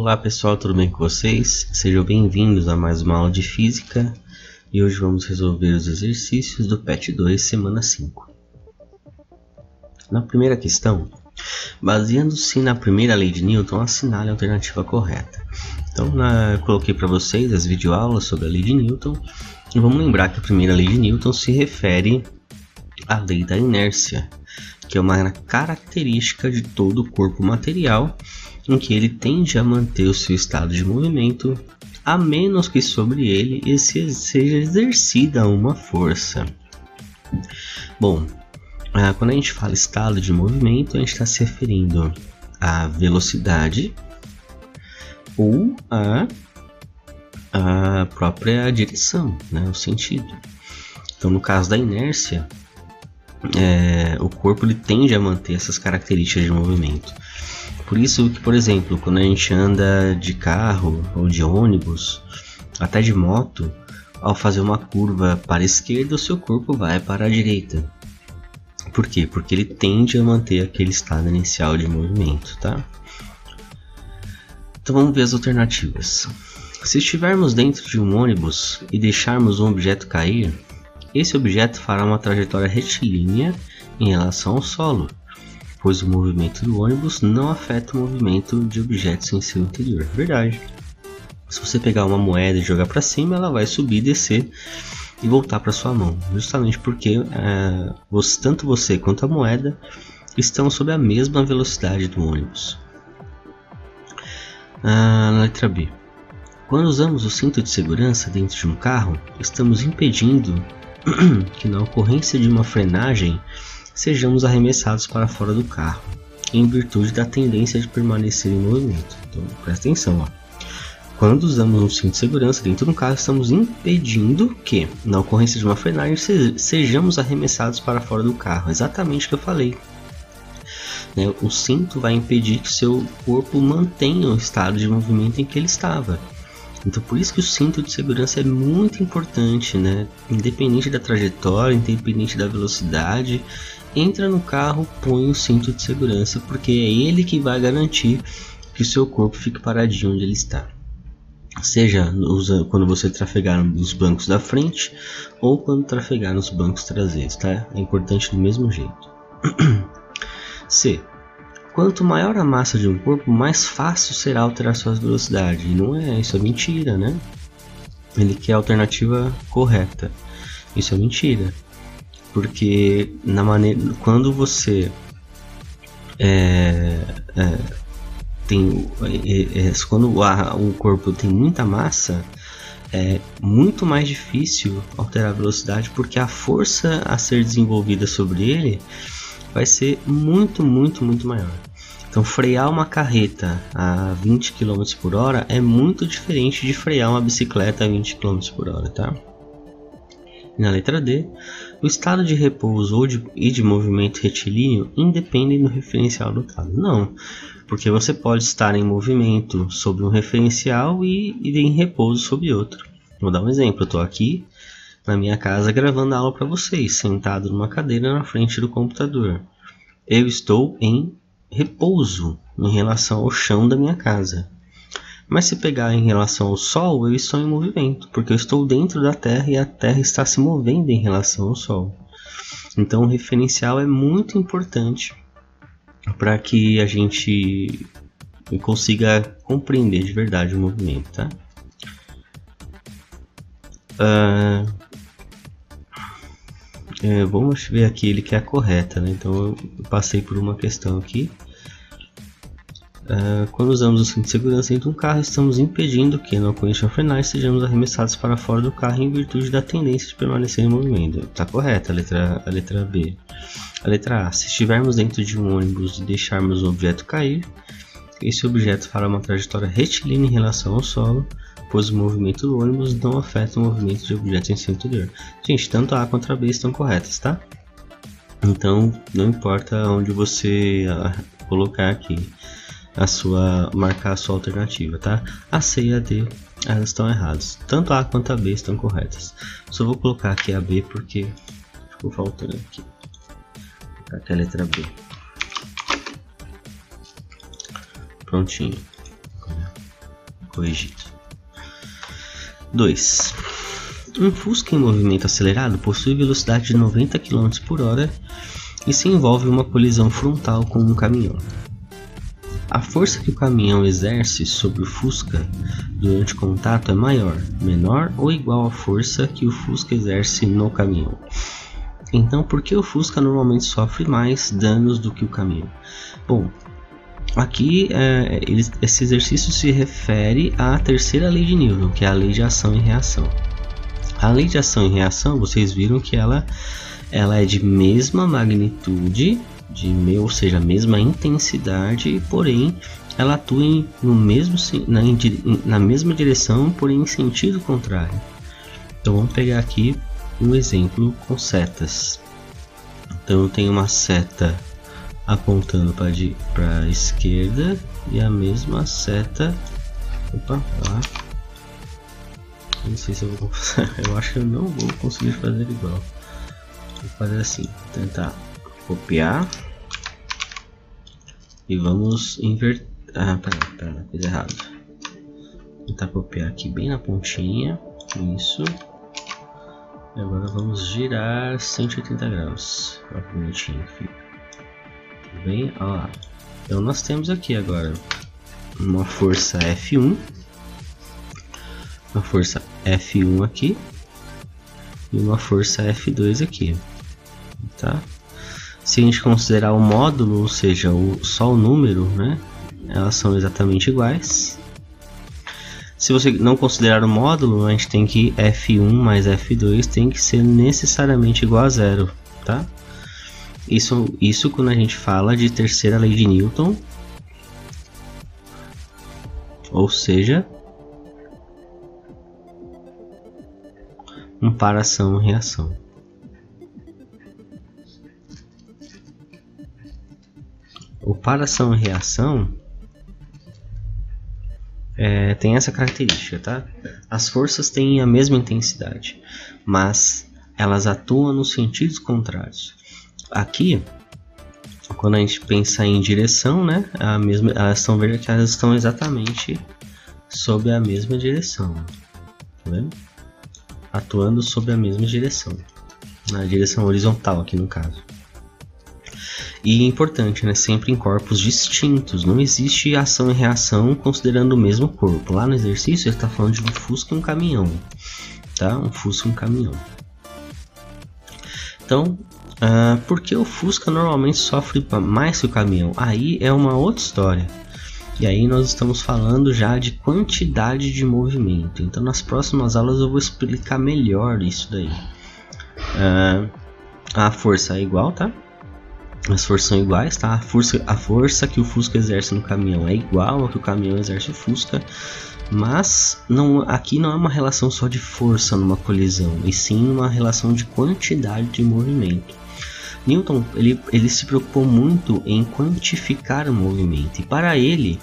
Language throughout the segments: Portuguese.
Olá pessoal, tudo bem com vocês? Sejam bem-vindos a mais uma aula de Física e hoje vamos resolver os exercícios do PET 2, semana 5. Na primeira questão, baseando-se na primeira lei de Newton, assinale a alternativa correta. Então, eu coloquei para vocês as videoaulas sobre a lei de Newton e vamos lembrar que a primeira lei de Newton se refere à lei da inércia, que é uma característica de todo o corpo material em que ele tende a manter o seu estado de movimento, a menos que sobre ele seja exercida uma força. Bom, quando a gente fala estado de movimento, a gente está se referindo à velocidade ou à própria direção, né, o sentido. Então, no caso da inércia, o corpo ele tende a manter essas características de movimento. Por isso que, por exemplo, quando a gente anda de carro ou de ônibus, até de moto, ao fazer uma curva para a esquerda, o seu corpo vai para a direita. Por quê? Porque ele tende a manter aquele estado inicial de movimento, tá? Então vamos ver as alternativas. Se estivermos dentro de um ônibus e deixarmos um objeto cair, esse objeto fará uma trajetória retilínea em relação ao solo, pois o movimento do ônibus não afeta o movimento de objetos em seu interior. Verdade. Se você pegar uma moeda e jogar para cima, ela vai subir, descer e voltar para sua mão, justamente porque tanto você quanto a moeda estão sob a mesma velocidade do ônibus. Na letra B. Quando usamos o cinto de segurança dentro de um carro, estamos impedindo que na ocorrência de uma frenagem sejamos arremessados para fora do carro, em virtude da tendência de permanecer em movimento. Então presta atenção, ó. Quando usamos um cinto de segurança dentro do carro, estamos impedindo que, na ocorrência de uma frenagem, sejamos arremessados para fora do carro. Exatamente o que eu falei. O cinto vai impedir que o seu corpo mantenha o estado de movimento em que ele estava. Então por isso que o cinto de segurança é muito importante, né? Independente da trajetória, independente da velocidade, entra no carro, põe o cinto de segurança, porque é ele que vai garantir que o seu corpo fique paradinho onde ele está. Seja quando você trafegar nos bancos da frente ou quando trafegar nos bancos traseiros, tá? É importante do mesmo jeito. C. Quanto maior a massa de um corpo, mais fácil será alterar sua velocidade. E não é, isso é mentira, né? Ele quer a alternativa correta. Isso é mentira. Porque quando você quando um corpo tem muita massa, é muito mais difícil alterar a velocidade, porque a força a ser desenvolvida sobre ele vai ser muito maior. Então frear uma carreta a 20 km por hora é muito diferente de frear uma bicicleta a 20 km por hora, tá? E na letra D, o estado de repouso e de movimento retilíneo independem do referencial adotado. Não, porque você pode estar em movimento sobre um referencial e em repouso sobre outro. Vou dar um exemplo, eu estou aqui na minha casa gravando a aula para vocês, sentado numa cadeira na frente do computador. Eu estou em repouso em relação ao chão da minha casa. Mas se pegar em relação ao Sol, eu estou em movimento, porque eu estou dentro da Terra e a Terra está se movendo em relação ao Sol. Então o referencial é muito importante para que a gente consiga compreender de verdade o movimento, tá? Vamos ver aqui, ele quer a correta, né? Então eu passei por uma questão aqui. Quando usamos o cinto de segurança dentro de um carro, estamos impedindo que, na ocorrência de uma frenagem, sejamos arremessados para fora do carro em virtude da tendência de permanecer em movimento. Está correta a letra B. A letra A. Se estivermos dentro de um ônibus e deixarmos um objeto cair, esse objeto fará uma trajetória retilínea em relação ao solo, pois o movimento do ônibus não afeta o movimento de objetos em seu interior. Gente, tanto A quanto a B estão corretas, tá? Então, não importa onde você colocar aqui marcar a sua alternativa, tá? A C e a D, elas estão erradas. Tanto A quanto a B estão corretas. Só vou colocar aqui a B porque ficou faltando aqui. Vou colocar aqui a letra B. Prontinho. corrigido. 2. Um Fusca em movimento acelerado possui velocidade de 90 km por hora e se envolve em uma colisão frontal com um caminhão. A força que o caminhão exerce sobre o Fusca durante o contato é maior, menor ou igual à força que o Fusca exerce no caminhão. Então, por que o Fusca normalmente sofre mais danos do que o caminhão? Bom, aqui esse exercício se refere à terceira lei de Newton, que é a lei de ação e reação. A lei de ação e reação, vocês viram que ela é de mesma magnitude, ou seja, mesma intensidade, porém ela atua na mesma direção, porém em sentido contrário. Então vamos pegar aqui um exemplo com setas. Então eu tenho uma seta apontando para a esquerda e a mesma seta, lá. Não sei se eu vou eu acho que eu não vou conseguir fazer igual. Vou fazer assim, tentar copiar e vamos inverter. Pera, fiz errado. Tentar copiar aqui bem na pontinha, isso. E agora vamos girar 180 graus. Olha que bonitinho fica. Bem, olha lá. Então nós temos aqui agora uma força F1, uma força F1 aqui e uma força F2 aqui, tá? Se a gente considerar o módulo, ou seja, só o número, né, elas são exatamente iguais. Se você não considerar o módulo, a gente tem que F1 mais F2 tem que ser necessariamente igual a zero, tá? Isso quando a gente fala de terceira lei de Newton, ou seja, um par ação e reação. O par ação e reação tem essa característica, tá? As forças têm a mesma intensidade, mas elas atuam nos sentidos contrários. Aqui, quando a gente pensa em direção, né, elas estão exatamente sob a mesma direção, tá vendo? Atuando sob a mesma direção, na direção horizontal aqui no caso. E é importante, né, sempre em corpos distintos, não existe ação e reação considerando o mesmo corpo. Lá no exercício ele está falando de um Fusca e um caminhão, tá? Um Fusca e um caminhão. Então, por que o Fusca normalmente sofre mais que o caminhão? Aí é uma outra história. E aí nós estamos falando já de quantidade de movimento. Então nas próximas aulas eu vou explicar melhor isso daí. A força é igual, tá? As forças são iguais, tá? A força que o Fusca exerce no caminhão é igual ao que o caminhão exerce no Fusca. Mas aqui não é uma relação só de força numa colisão, e sim uma relação de quantidade de movimento. Newton ele se preocupou muito em quantificar o movimento, e para ele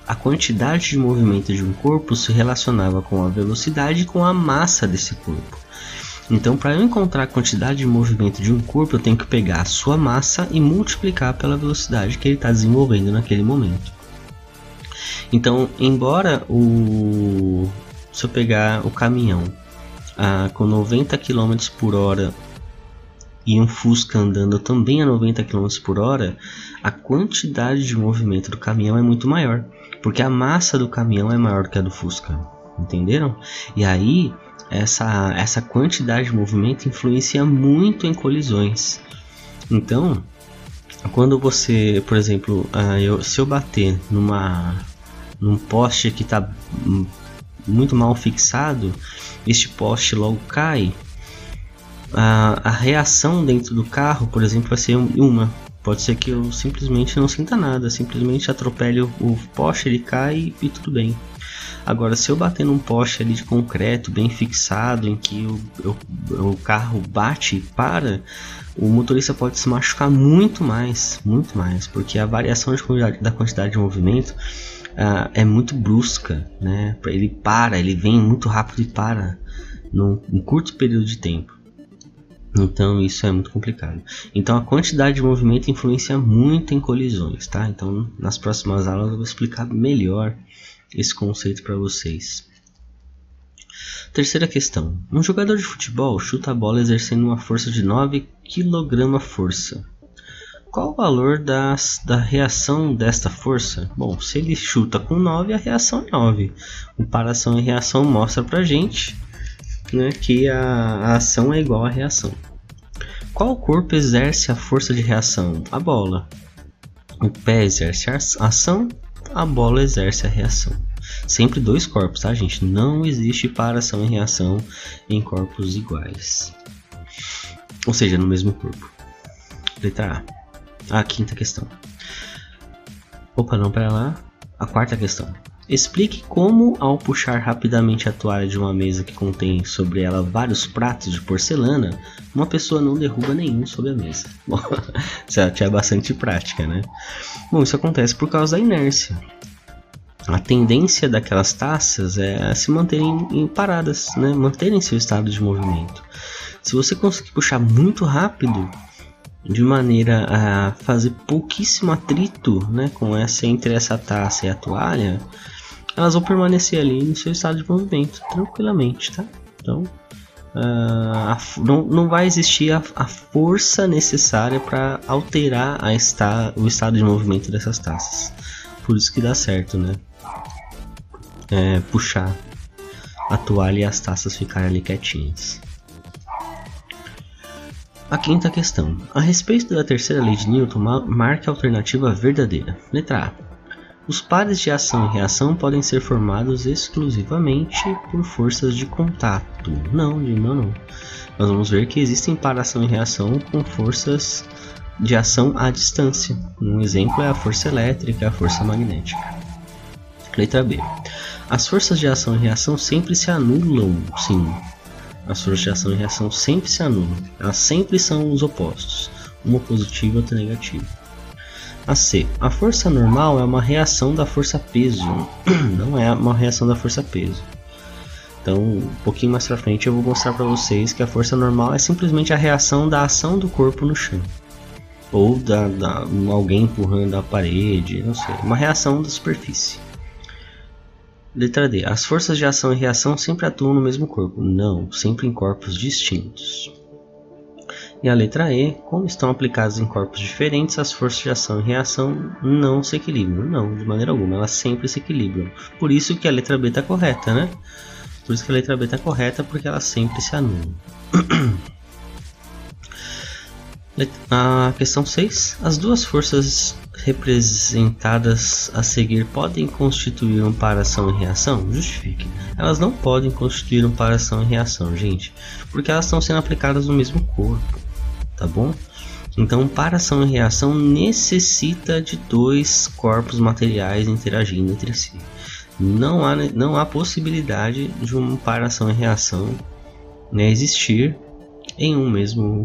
a quantidade de movimento de um corpo se relacionava com a velocidade e com a massa desse corpo. Então, para eu encontrar a quantidade de movimento de um corpo, eu tenho que pegar a sua massa e multiplicar pela velocidade que ele está desenvolvendo naquele momento. Então, embora se eu pegar o caminhão com 90 km por hora e um Fusca andando também a 90 km por hora, a quantidade de movimento do caminhão é muito maior, porque a massa do caminhão é maior que a do Fusca, entenderam? E aí essa quantidade de movimento influencia muito em colisões. Então, quando você, por exemplo, se eu bater num poste que está muito mal fixado, este poste logo cai. A reação dentro do carro, por exemplo, vai ser uma. Pode ser que eu simplesmente não sinta nada, simplesmente atropele o poste, ele cai e tudo bem. Agora, se eu bater num poste ali de concreto bem fixado, em que o carro bate e para, o motorista pode se machucar muito mais, porque a variação da quantidade de movimento é muito brusca, né? Ele vem muito rápido e para num curto período de tempo. Então isso é muito complicado. Então a quantidade de movimento influencia muito em colisões, tá? Então nas próximas aulas eu vou explicar melhor esse conceito para vocês. Terceira questão. Um jogador de futebol chuta a bola exercendo uma força de 9 kg força. Qual o valor da reação desta força? Bom, se ele chuta com 9, a reação é 9. Comparação e reação mostra pra gente, né, que a ação é igual à reação. Qual corpo exerce a força de reação? A bola. O pé exerce a ação, a bola exerce a reação. Sempre dois corpos, tá, gente? Não existe paração e reação em corpos iguais. Ou seja, no mesmo corpo. Letra A. A quinta questão. Opa, não, pera lá. A quarta questão. Explique como, ao puxar rapidamente a toalha de uma mesa que contém sobre ela vários pratos de porcelana, uma pessoa não derruba nenhum sobre a mesa. Bom, já tinha bastante prática, né? Bom, isso acontece por causa da inércia. A tendência daquelas taças é se manterem paradas, né? Manterem seu estado de movimento. Se você conseguir puxar muito rápido, de maneira a fazer pouquíssimo atrito, né, entre essa taça e a toalha, elas vão permanecer ali no seu estado de movimento tranquilamente, tá? Então não vai existir a força necessária para alterar o estado de movimento dessas taças. Por isso que dá certo, né? Puxar a toalha e as taças ficarem ali quietinhas. A quinta questão. A respeito da terceira lei de Newton, marque a alternativa verdadeira. Letra A. Os pares de ação e reação podem ser formados exclusivamente por forças de contato. Não. Nós vamos ver que existem para ação e reação com forças de ação à distância. Um exemplo é a força elétrica e a força magnética. Letra B. As forças de ação e reação sempre se anulam, sim. As forças de ação e reação sempre se anulam. Elas sempre são os opostos. Uma positiva e outra negativa. A C. A força normal é uma reação da força peso. Não é uma reação da força peso. Então, um pouquinho mais pra frente eu vou mostrar pra vocês que a força normal é simplesmente a reação da ação do corpo no chão. Ou alguém empurrando a parede, não sei. Uma reação da superfície. Letra D. As forças de ação e reação sempre atuam no mesmo corpo. Não, sempre em corpos distintos. E a letra E. Como estão aplicadas em corpos diferentes, as forças de ação e reação não se equilibram. Não, de maneira alguma, elas sempre se equilibram. Por isso que a letra B está correta, né? Por isso que a letra B está correta, porque elas sempre se anulam. A questão 6. As duas forças representadas a seguir podem constituir um par ação e reação? Justifique. Elas não podem constituir um par ação e reação, gente, porque elas estão sendo aplicadas no mesmo corpo, tá bom? Então, par ação e reação necessita de dois corpos materiais interagindo entre si. Não há possibilidade de um par ação e reação, né, existir em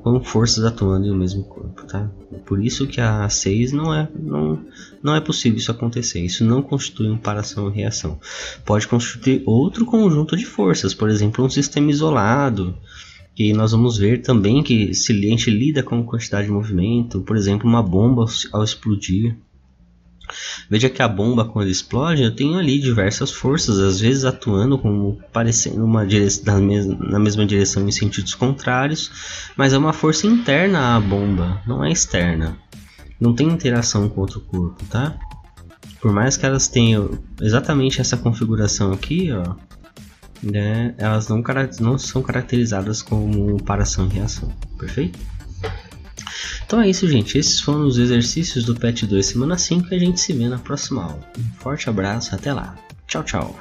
com forças atuando em um mesmo corpo, tá? Por isso que a 6 não é possível isso acontecer. Isso não constitui um par ação e reação. Pode constituir outro conjunto de forças, por exemplo, um sistema isolado, que nós vamos ver também que se a gente lida com quantidade de movimento, por exemplo, uma bomba ao explodir. Veja que a bomba, quando explode, eu tenho ali diversas forças, às vezes atuando como parecendo na mesma direção em sentidos contrários, mas é uma força interna à bomba, não é externa. Não tem interação com outro corpo, tá? Por mais que elas tenham exatamente essa configuração aqui, ó, né, elas não são caracterizadas como par ação e reação, perfeito? Então é isso, gente. Esses foram os exercícios do PET 2 semana 5 e a gente se vê na próxima aula. Um forte abraço, até lá. Tchau, tchau.